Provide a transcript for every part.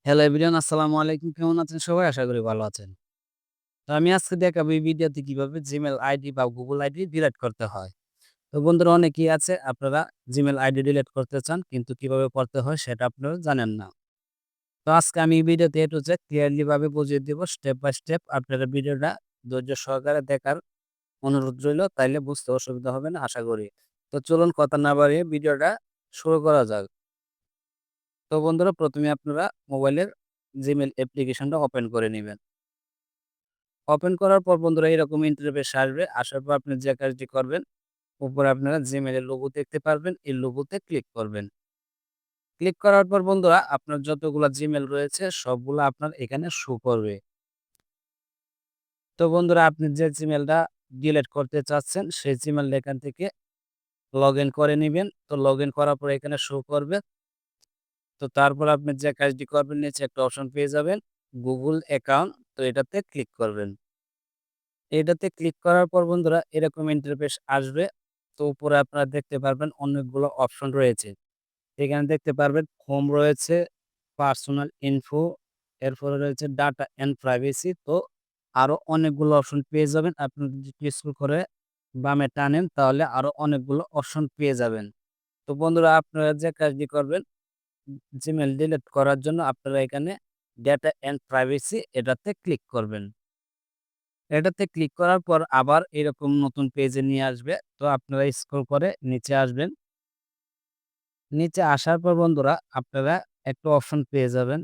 Hello everyone, আসসালামু আলাইকুম। কেমন আছেন সবাই? আশা করি ভালো আছেন। তো আমি আজকে দেখাবো এই ভিডিওতে কিভাবে Gmail আইডি বা Google আইডি ডিলিট করতে হয়। তো বন্ধুরা, অনেকেই আছে আপনারা Gmail আইডি ডিলিট করতে চান, কিন্তু কিভাবে করতে হয় সেটা আপনারা জানেন না। তো আজকে আমি এই ভিডিওতে A to Z ক্লিয়ারলি ভাবে বুঝিয়ে দিব, স্টেপ বাই স্টেপ। আপনারা ভিডিওটা ধৈর্য সহকারে দেখার অনুরোধ রইল, তাইলে বুঝতে অসুবিধা হবে না আশা করি। তো চলুন কথা না বাড়িয়ে ভিডিওটা শুরু করা যাক। তো বন্ধুরা, প্রথমে আপনারা মোবাইলের Gmail অ্যাপ্লিকেশনটা ওপেন করে নিবেন। ওপেন করার পর বন্ধুরা এরকম ইন্টারফেস আসবে। আসার পর আপনি যে কাজটি করবেন, উপরে আপনারা Gmail এর লোগো দেখতে পারবেন। এই লোগোতে ক্লিক করবেন। ক্লিক করার পর বন্ধুরা আপনার যতগুলা Gmail রয়েছে সবগুলা আপনার এখানে শো করবে। তো বন্ধুরা, আপনি যে Gmailটা ডিলিট করতে চাচ্ছেন সেই Gmail এখান থেকে লগইন করে নিবেন। তো লগইন করার পর এখানে শো করবে। তো তারপর আপনি যে কাজটি করবেন, নিচে একটা অপশন পেয়ে যাবেন গুগল অ্যাকাউন্ট। তো এটাতে ক্লিক করবেন। এটাতে ক্লিক করার পর বন্ধুরা এরকম ইন্টারফেস আসবে। তো উপরে আপনারা দেখতে পারবেন অনেকগুলো অপশন রয়েছে। এখানে দেখতে পারবেন হোম রয়েছে, পার্সোনাল ইনফো, এরপরে রয়েছে ডাটা এন্ড প্রাইভেসি। তো আরো অনেকগুলো অপশন পেয়ে যাবেন। আপনি যদি স্ক্রল করে বামে টানেন তাহলে আরো অনেকগুলো অপশন পেয়ে যাবেন। তো বন্ধুরা, আপনারা যে কাজটি করবেন, জিমেল ডিলিট করার জন্য আপনারা এখানে ডাটা এন্ড প্রাইভেসি এটাতে ক্লিক করবেন। এটাতে ক্লিক করার পর আবার এরকম নতুন পেজে নিয়ে আসবে। তো আপনারা স্ক্রল করে নিচে আসবেন। নিচে আসার পর বন্ধুরা আপনারা একটা অপশন পেয়ে যাবেন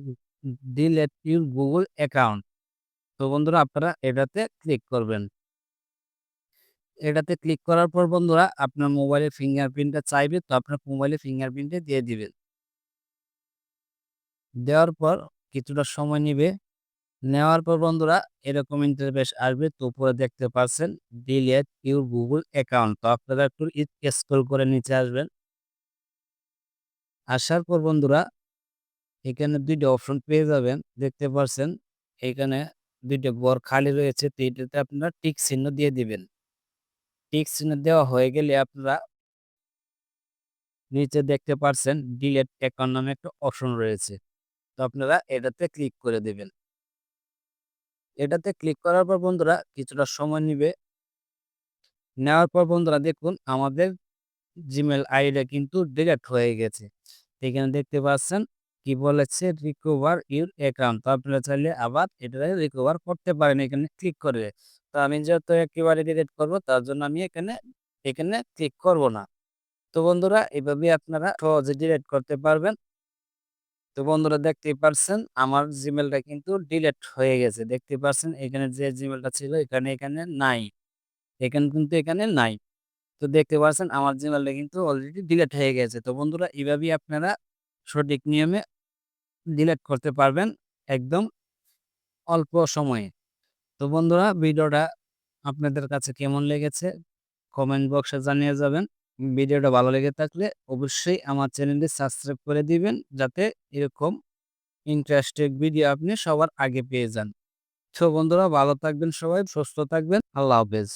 ডিলিট ইউর গুগল অ্যাকাউন্ট। তো বন্ধুরা আপনারা এটাতে ক্লিক করবেন। এটাতে ক্লিক করার পর বন্ধুরা আপনার মোবাইলে ফিঙ্গারপ্রিন্টটা চাইবে। তো আপনার মোবাইলে ফিঙ্গারপ্রিন্টটা দিয়ে দিবেন। দেওয়ার পর কিছুটা সময় নিবে। নেওয়ার পর বন্ধুরা এরকম ইন্টারফেস আসবে। তো উপরে দেখতে পাচ্ছেন ডিলিট ইউর গুগল অ্যাকাউন্ট। তো আপনারা একটু স্ক্রল করে নিচে আসবেন। আসার পর বন্ধুরা এখানে ২ টা অপশন পেয়ে যাবেন। দেখতে পাচ্ছেন এখানে ২ টা ঘর খালি রয়েছে। তো এটাতে আপনারা টিক চিহ্ন দিয়ে দিবেন। টিক চিহ্ন দেওয়া হয়ে গেলে আপনারা নিচে দেখতে পাচ্ছেন ডিলিট অ্যাকাউন্ট নামে একটা অপশন রয়েছে। তো আপনারা এটাতে ক্লিক করে দিবেন। এটাতে ক্লিক করার পর বন্ধুরা কিছুটা সময় নিবে। নেওয়ার পর বন্ধুরা দেখুন আমাদের Gmail আইডিটা কিন্তু ডিলিট হয়ে গেছে। এখানে দেখতে পাচ্ছেন কি বলেছে রিকভার ইউর অ্যাকাউন্ট। তো আপনারা চাইলে আবার এটাকে রিকভার করতে পারেন এখানে ক্লিক করে। তো আমি যেহেতু একেবারে ডিলিট করব তার জন্য আমি এখানে ক্লিক করব না। তো বন্ধুরা এভাবেই আপনারা সহজে ডিলিট করতে পারবেন। তো বন্ধুরা দেখতেই পারছেন আমার Gmailটা কিন্তু ডিলিট হয়ে গেছে। দেখতে পাচ্ছেন এখানে যে Gmailটা ছিল এখানে নাই। এখানে নাই। তো দেখতে পাচ্ছেন আমার Gmailটা কিন্তু অলরেডি ডিলিট হয়ে গেছে। তো বন্ধুরা এভাবেই আপনারা সঠিক নিয়মে ডিলিট করতে পারবেন একদম অল্প সময়ে। তো বন্ধুরা ভিডিওটা আপনাদের কাছে কেমন লেগেছে কমেন্ট বক্সে জানিয়ে যাবেন। ভিডিওটা ভালো লেগে থাকলে অবশ্যই আমার চ্যানেলটি সাবস্ক্রাইব করে দিবেন, যাতে এরকম ইন্টারেস্টিং ভিডিও আপনি সবার আগে পেয়ে যান। তো বন্ধুরা ভালো থাকবেন, সবাই সুস্থ থাকবেন। আল্লাহ হাফেজ।